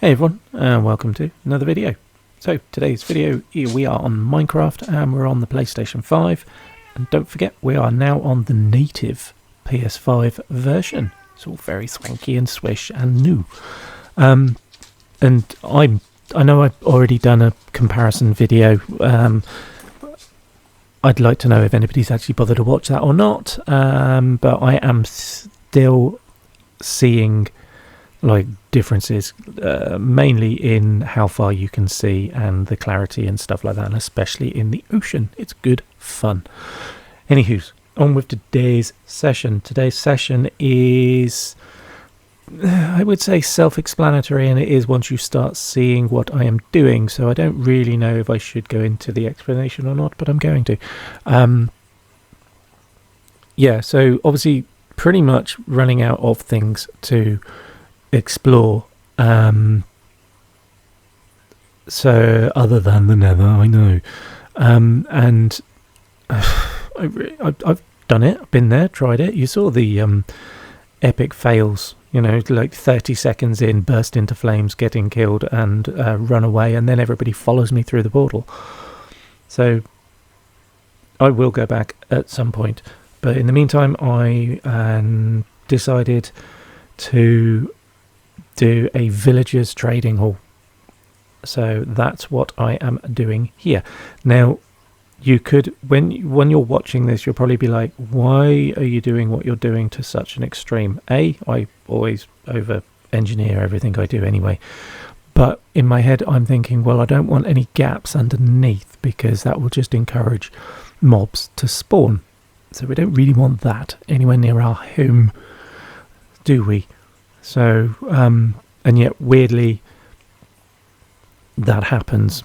Hey everyone, and welcome to another video. So today's video, we are on Minecraft and we're on the PlayStation 5. And don't forget, we are now on the native PS5 version. It's all very swanky and swish and new. And I know I've already done a comparison video. I'd like to know if anybody's actually bothered to watch that or not. But I am still seeing like differences, mainly in how far you can see and the clarity and stuff like that, and especially in the ocean. It's good fun. Anywho, on with today's session. Today's session is, I would say, self-explanatory, and it is once you start seeing what I am doing. So I don't really know if I should go into the explanation or not, but I'm going to. Yeah, so obviously pretty much running out of things to explore, so other than the nether, I know, and I've done it, I've been there, tried it. You saw the epic fails, you know, like 30 seconds in, burst into flames, getting killed and run away, and then everybody follows me through the portal. So I will go back at some point, but in the meantime I decided to do a villagers trading hall. So that's what I am doing here. Now you could, when you're watching this, you'll probably be like, why are you doing what you're doing to such an extreme? I always over engineer everything I do anyway, but in my head I'm thinking, well, I don't want any gaps underneath because that will just encourage mobs to spawn, so we don't really want that anywhere near our home, do we? So, and yet weirdly, that happens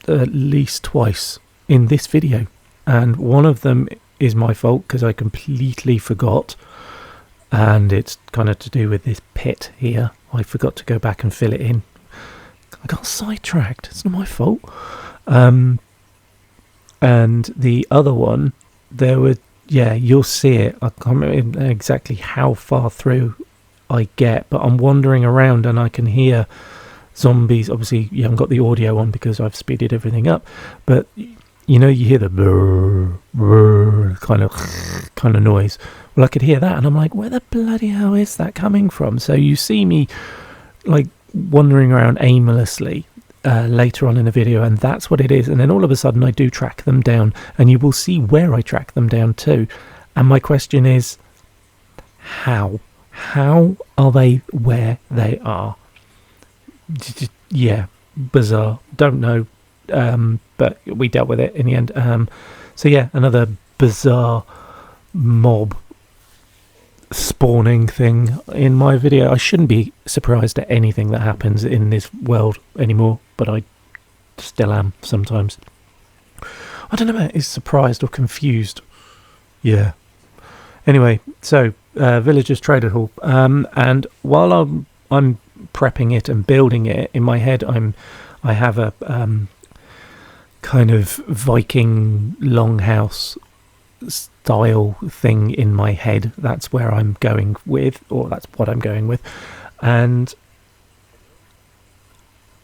at least twice in this video. And one of them is my fault because I completely forgot. And it's kind of to do with this pit here. I forgot to go back and fill it in. I got sidetracked. It's not my fault. And the other one, there were, yeah, you'll see it. I can't remember exactly how far through I get, but I'm wandering around and I can hear zombies. Obviously you haven't got the audio on because I've speeded everything up, but you know, you hear the brrr, brrr, kind of noise. Well, I could hear that and I'm like, where the bloody hell is that coming from? So you see me like wandering around aimlessly later on in the video, and that's what it is. And then all of a sudden I do track them down, and you will see where I track them down to. And my question is, how are they where they are? Yeah, bizarre. Don't know, but we dealt with it in the end. So yeah, another bizarre mob spawning thing in my video. I shouldn't be surprised at anything that happens in this world anymore, but I still am sometimes. I don't know, is surprised or confused. Yeah. Anyway, so villagers traded hall, and while I'm prepping it and building it in my head, I have a kind of Viking longhouse style thing in my head. That's where I'm going with, or that's what I'm going with, and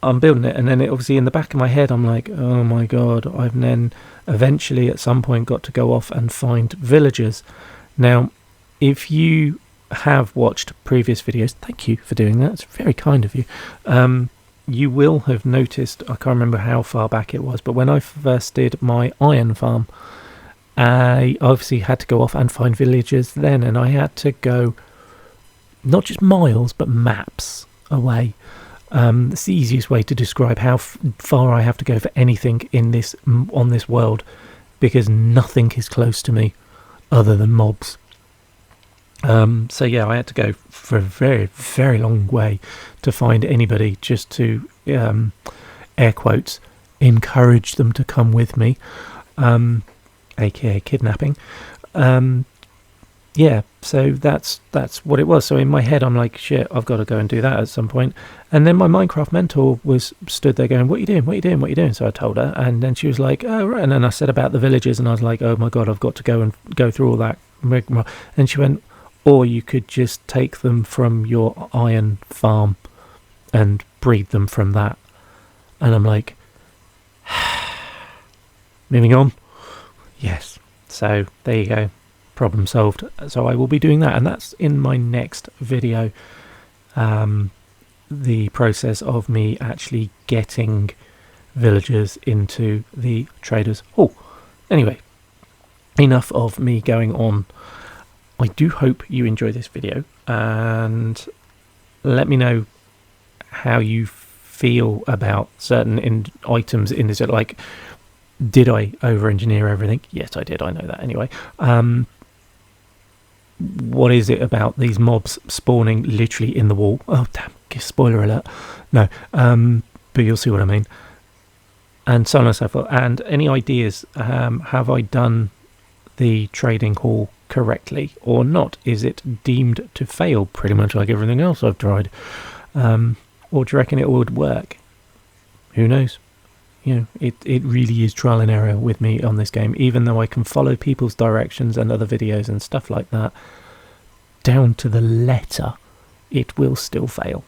I'm building it. And then it, obviously in the back of my head, I'm like, oh my god, I've then eventually at some point got to go off and find villagers. Now, if you have watched previous videos, thank you for doing that. It's very kind of you. You will have noticed, I can't remember how far back it was, but when I first did my iron farm, I obviously had to go off and find villagers then, and I had to go not just miles, but maps away. It's the easiest way to describe how far I have to go for anything in this on this world, because nothing is close to me other than mobs. So yeah, I had to go for a very, very long way to find anybody, just to air quotes, encourage them to come with me, aka kidnapping. Yeah, so that's what it was. So in my head I'm like, shit, I've got to go and do that at some point. And then my Minecraft mentor stood there going, what are you doing? So I told her, and then she was like, oh right. And then I said about the villages, and I was like, oh my god, I've got to go through all that rigmarole. And she went, or you could just take them from your iron farm and breed them from that. And I'm like, moving on. Yes. So there you go. Problem solved. So I will be doing that, and that's in my next video. The process of me actually getting villagers into the traders hall. Anyway, enough of me going on. I do hope you enjoy this video, and let me know how you feel about certain items in this. Like, did I over-engineer everything? Yes, I did. I know that anyway. What is it about these mobs spawning literally in the wall? Oh, damn. Spoiler alert. No. But you'll see what I mean. And so on and so forth. And any ideas? Have I done the trading hall correctly or not? Is it deemed to fail pretty much like everything else I've tried? Or do you reckon it would work? Who knows? You know, it really is trial and error with me on this game. Even though I can follow people's directions and other videos and stuff like that, down to the letter, it will still fail.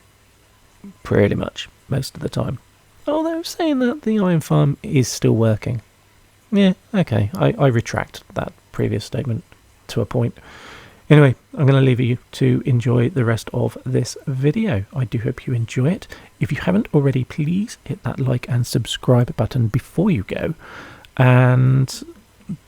Pretty much, most of the time. Although saying that, the iron farm is still working. Yeah, okay, I retract that previous statement to a point. Anyway, I'm going to leave you to enjoy the rest of this video. I do hope you enjoy it. If you haven't already, please hit that like and subscribe button before you go. And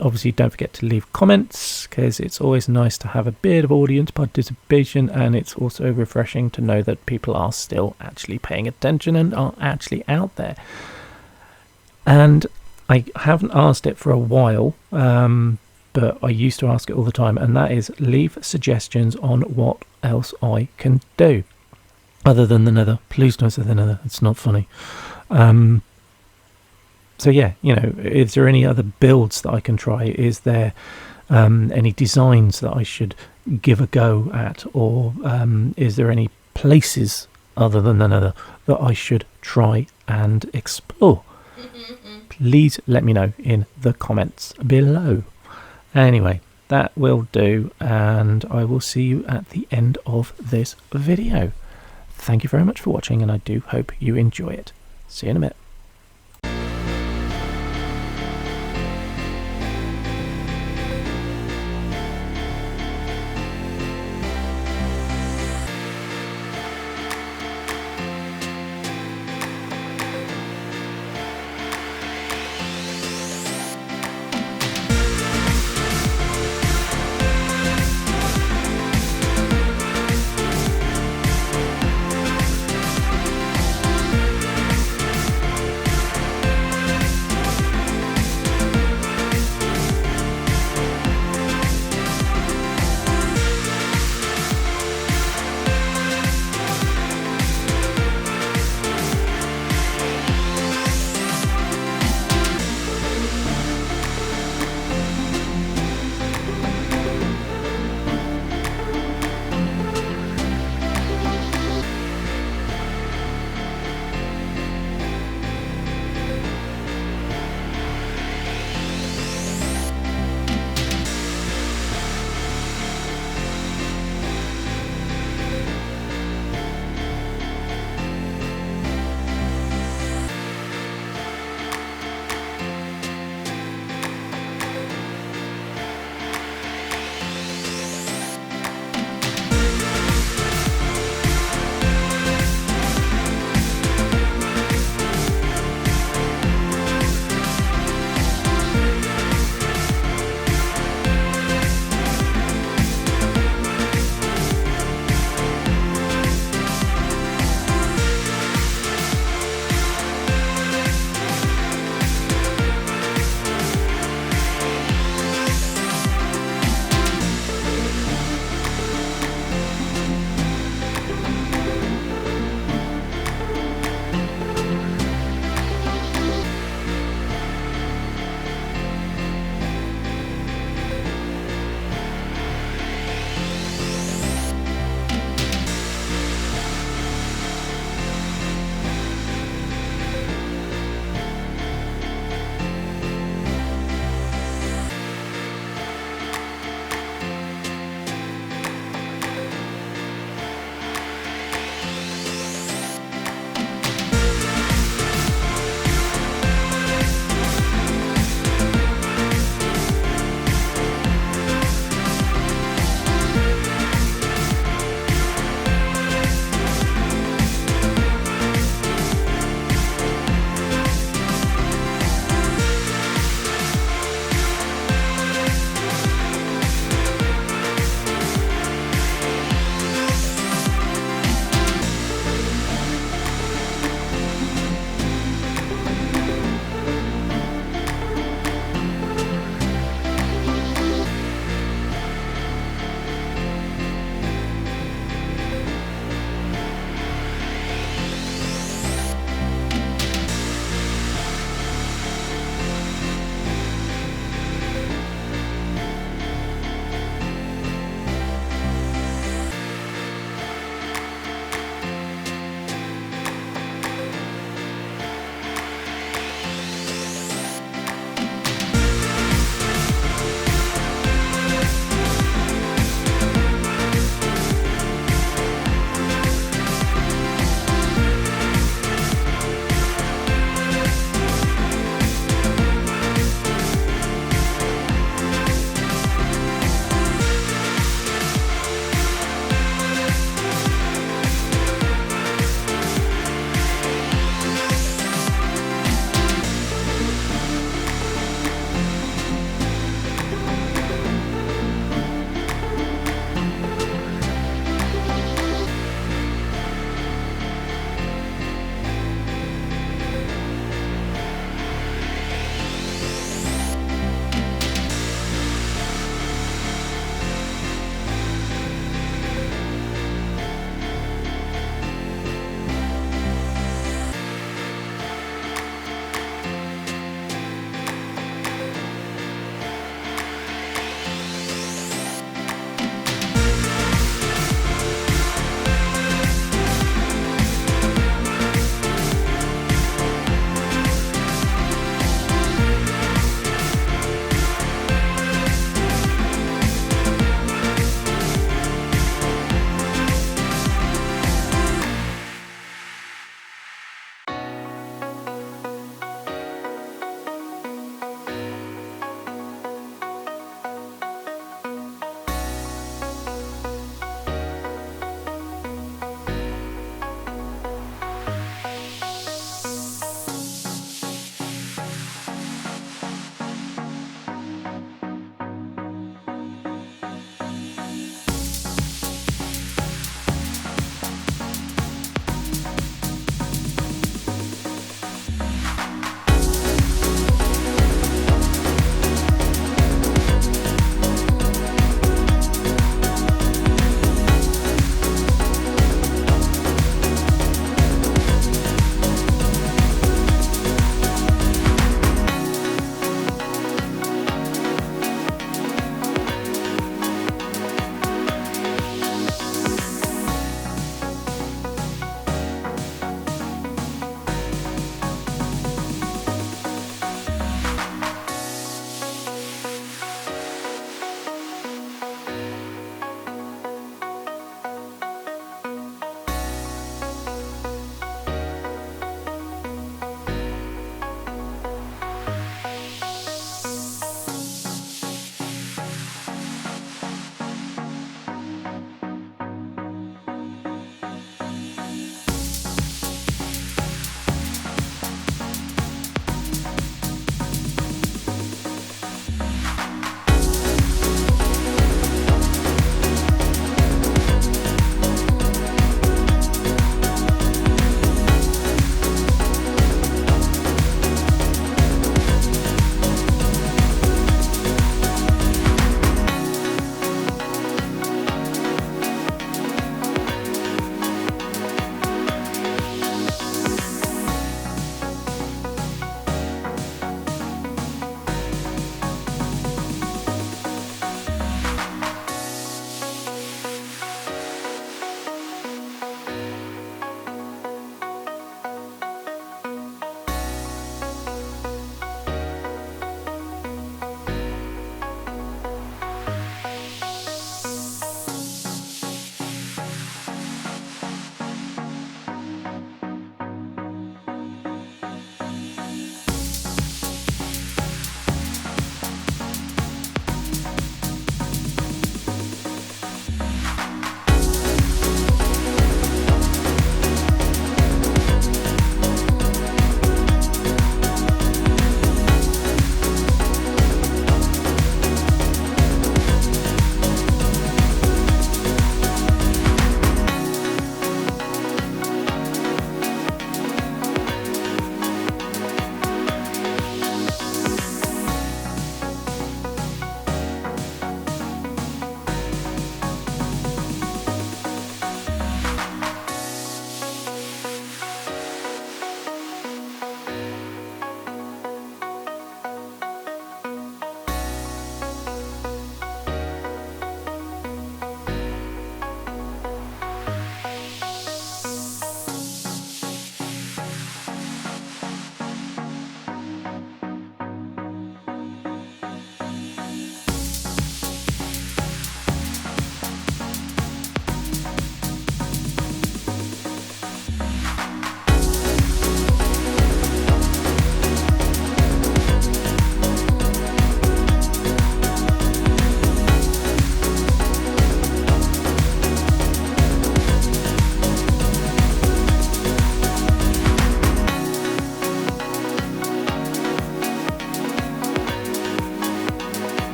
obviously don't forget to leave comments, because it's always nice to have a bit of audience participation, and it's also refreshing to know that people are still actually paying attention and are actually out there. And I haven't asked it for a while, but I used to ask it all the time, and that is leave suggestions on what else I can do other than the nether. Please don't say the nether, it's not funny. So yeah, you know, is there any other builds that I can try? Is there any designs that I should give a go at? Or is there any places other than the nether that I should try and explore? Please let me know in the comments below. Anyway, that will do, and I will see you at the end of this video. Thank you very much for watching, and I do hope you enjoy it. See you in a minute.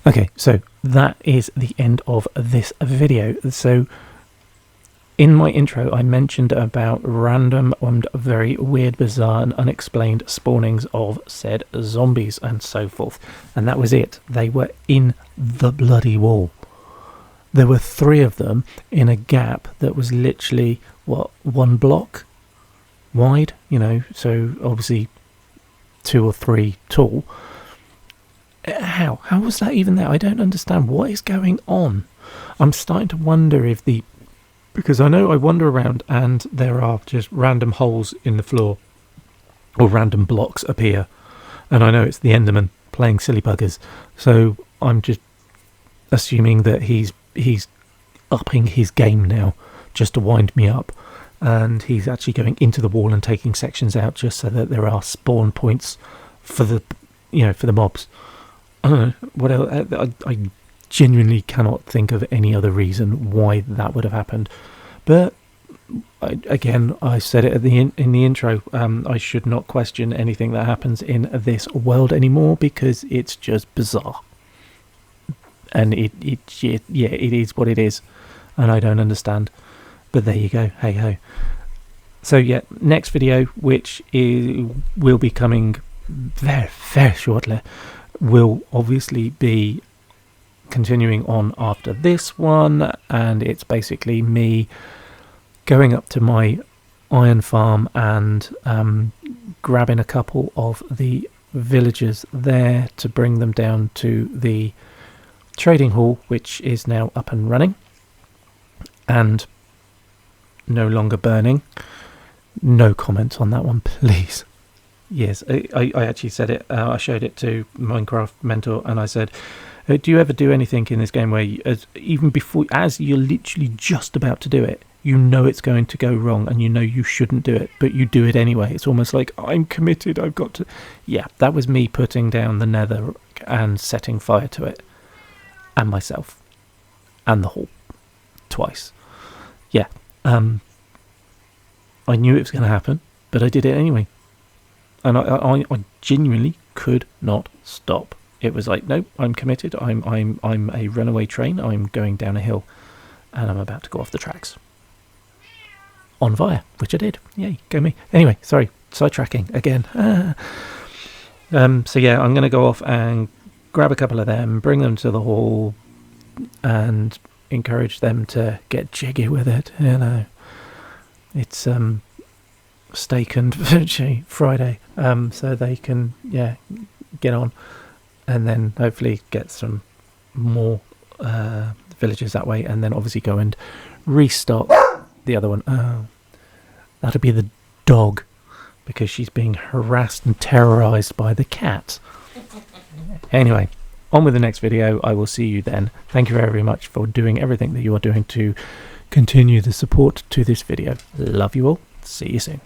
Okay, so that is the end of this video. So in my intro, I mentioned about random and very weird, bizarre and unexplained spawnings of said zombies and so forth. And that was it. They were in the bloody wall. There were 3 of them in a gap that was literally, what, 1 block wide? You know, so obviously 2 or 3 tall. How was that even there? I don't understand. What is going on? I'm starting to wonder if because I know I wander around and there are just random holes in the floor or random blocks appear, and I know it's the Enderman playing silly buggers, so I'm just assuming that he's upping his game now just to wind me up, and he's actually going into the wall and taking sections out just so that there are spawn points for the mobs. I don't know what else. I genuinely cannot think of any other reason why that would have happened. But I said it in the intro. I should not question anything that happens in this world anymore because it's just bizarre, and it is what it is, and I don't understand. But there you go. Hey ho. So yeah, next video, which will be coming very, very shortly, will obviously be continuing on after this one, and it's basically me going up to my iron farm and grabbing a couple of the villagers there to bring them down to the trading hall, which is now up and running and no longer burning. No comment on that one, please. Yes, I actually said it. I showed it to Minecraft Mentor, and I said, do you ever do anything in this game where even before, as you're literally just about to do it, you know it's going to go wrong and you know you shouldn't do it, but you do it anyway? It's almost like, I'm committed, I've got to. Yeah, that was me putting down the nether and setting fire to it, and myself, and the hall, twice. Yeah, I knew it was going to happen, but I did it anyway. And I genuinely could not stop. It was like, nope, I'm committed. I'm a runaway train. I'm going down a hill, and I'm about to go off the tracks. On fire, which I did. Yay, go me. Anyway, sorry, sidetracking again. So yeah, I'm going to go off and grab a couple of them, bring them to the hall, and encourage them to get jiggy with it. You know, it's steak and veggie Friday, so they can get on, and then hopefully get some more villagers that way, and then obviously go and restock the other one. Oh, that'll be the dog, because she's being harassed and terrorized by the cat. Anyway, on with the next video. I will see you then. Thank you very much for doing everything that you are doing to continue the support to this video. Love you all. See you soon.